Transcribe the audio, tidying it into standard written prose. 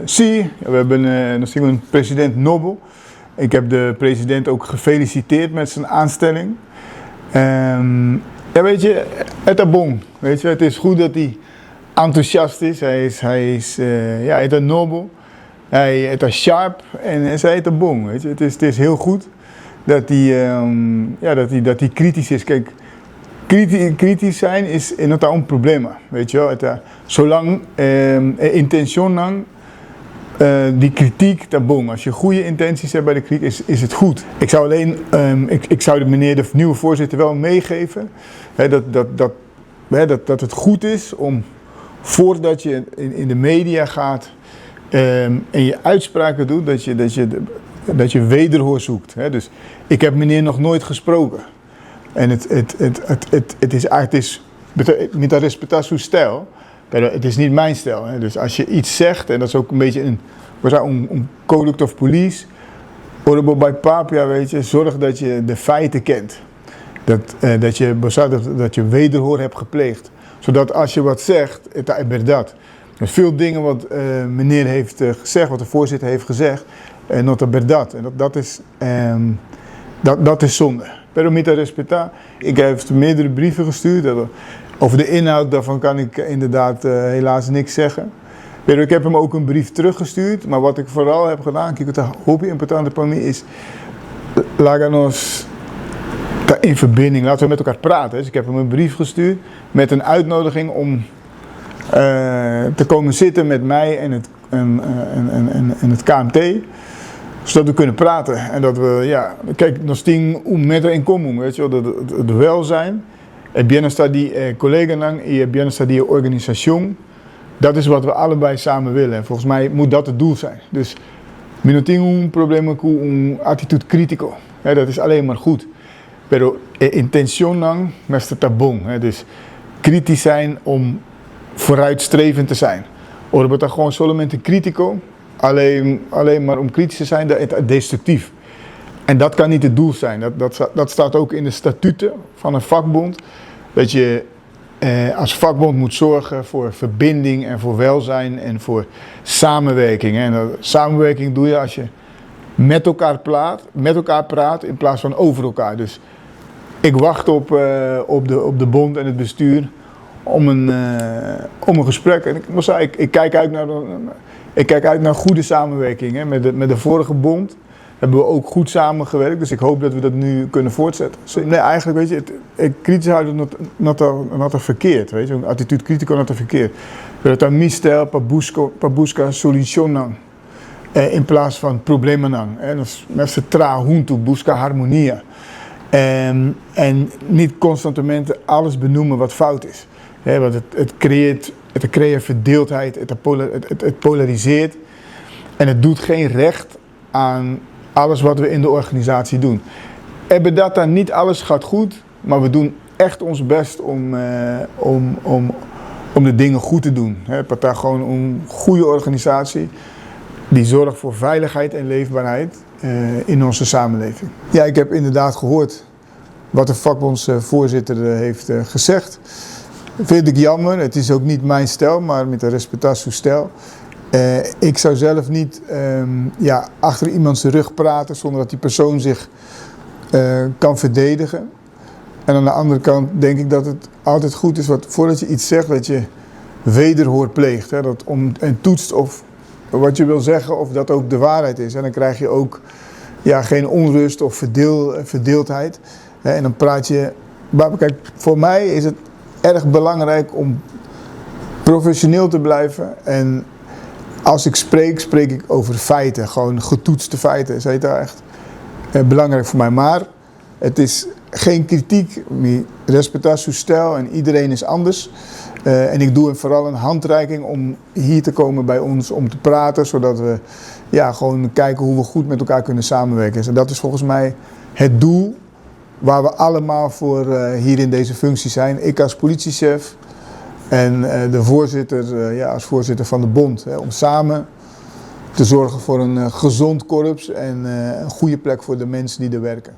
Zie, we hebben een president Nobel. Ik heb de president ook gefeliciteerd met zijn aanstelling. Ja, weet je, het is bon. Weet je, het is goed dat hij enthousiast is. Hij is een Nobel. Hij is sharp en hij is bon. Weet je, het is heel goed dat hij kritisch is. Kijk, kritisch zijn is not een probleem. Weet je wel, zolang intention lang. Die kritiek, dat bon. Als je goede intenties hebt bij de kritiek, is het goed. Ik zou alleen, ik zou de meneer de nieuwe voorzitter wel meegeven, dat het goed is om, voordat je in de media gaat en je uitspraken doet, dat je wederhoor zoekt. Dus ik heb meneer nog nooit gesproken. En het is met de respectatie stijl. Het is niet mijn stijl. Hè. Dus als je iets zegt, en dat is ook een beetje een conduct of police, bij Papia, weet je, zorg dat je de feiten kent. Dat je wederhoor hebt gepleegd. Zodat als je wat zegt, het is dat. Dus veel dingen wat meneer heeft gezegd, wat de voorzitter heeft gezegd, not dat. En dat is zonde. Pero met respecta. Ik heb meerdere brieven gestuurd. Over de inhoud daarvan kan ik inderdaad helaas niks zeggen. Pero ik heb hem ook een brief teruggestuurd. Maar wat ik vooral heb gedaan, kijk, wat hoop je importante voor mij is, laten ons in verbinding, laten we met elkaar praten. Dus ik heb hem een brief gestuurd met een uitnodiging om te komen zitten met mij en het KMT. Zodat we kunnen praten en dat we, ja, kijk, nog sting met in commun, weet je wel, het welzijn, het bienestar die collega nang, het bienestar die organisatie, dat is wat we allebei samen willen. En volgens mij moet dat het doel zijn. Dus, minoting un problema con un attitude critico, dat is alleen maar goed. Pero intention nang, meester tabong, dus kritisch zijn om vooruitstrevend te zijn. Of dat gewoon solamente critico. Alleen maar om kritisch te zijn, dat is destructief. En dat kan niet het doel zijn. Dat staat ook in de statuten van een vakbond. Dat je als vakbond moet zorgen voor verbinding en voor welzijn en voor samenwerking. En samenwerking doe je als je met elkaar praat in plaats van over elkaar. Dus ik wacht op de bond en het bestuur om een gesprek. En ik kijk uit naar goede samenwerking. Hè. Met de vorige bond hebben we ook goed samengewerkt. Dus ik hoop dat we dat nu kunnen voortzetten. Nee, eigenlijk weet je, kritisch houden not verkeerd. Weet je, een attitude critico not verkeerd. Dat dan misstijl, pabuska, solution in plaats van problemen. Met z'n tra, huntu, busca harmonia. En niet constantement alles benoemen wat fout is. Hè, want het creëert verdeeldheid, het polariseert en het doet geen recht aan alles wat we in de organisatie doen. Niet alles gaat goed, maar we doen echt ons best om de dingen goed te doen. Het is gewoon een goede organisatie die zorgt voor veiligheid en leefbaarheid in onze samenleving. Ja, ik heb inderdaad gehoord wat de vakbondsvoorzitter heeft gezegd. Vind ik jammer, het is ook niet mijn stijl, maar met de respectatie stijl. Ik zou zelf niet achter iemands rug praten zonder dat die persoon zich kan verdedigen. En aan de andere kant denk ik dat het altijd goed is, voordat je iets zegt, dat je wederhoor pleegt. Hè, en toetst of wat je wil zeggen of dat ook de waarheid is. En dan krijg je ook geen onrust of verdeeldheid. En dan praat je. Maar kijk, voor mij is het erg belangrijk om professioneel te blijven. En als ik spreek ik over feiten. Gewoon getoetste feiten. Dat is echt belangrijk voor mij. Maar het is geen kritiek. Respectatie stijl en iedereen is anders. En ik doe vooral een handreiking om hier te komen bij ons om te praten. Zodat we gewoon kijken hoe we goed met elkaar kunnen samenwerken. En dat is volgens mij het doel waar we allemaal voor hier in deze functie zijn. Ik als politiechef en de voorzitter als voorzitter van de bond. Om samen te zorgen voor een gezond korps en een goede plek voor de mensen die er werken.